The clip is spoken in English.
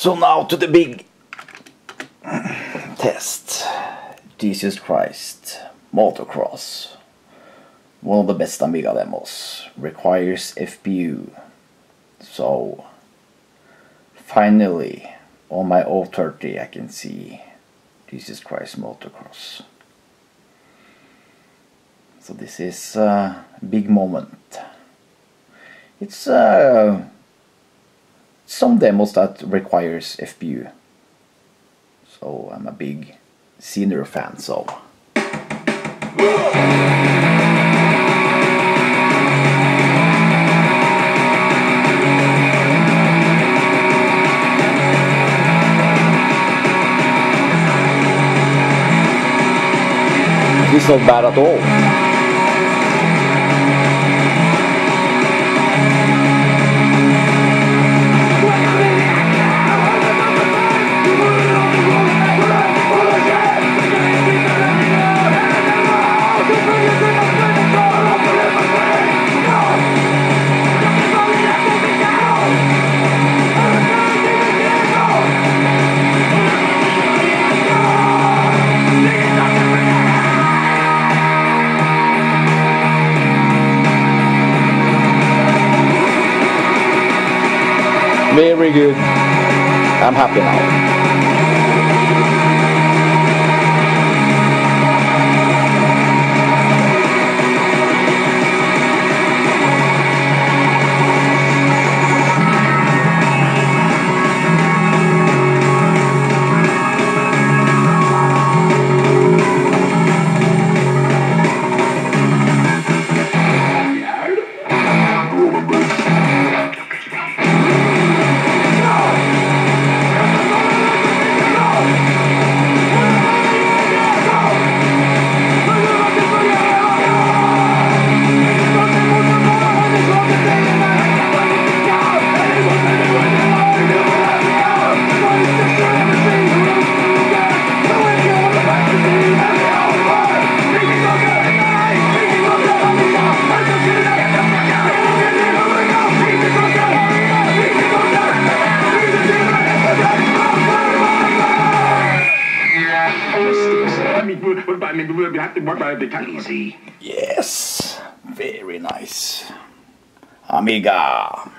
So now to the big test. Jesus Christ Motocross. One of the best Amiga demos. Requires FPU. So finally on my 030 I can see Jesus Christ Motocross. So this is a big moment. It's some demos that requires FPU. So I'm a big senior fan, so this is not bad at all. Very good. I'm happy now. Yes, very nice. Amiga.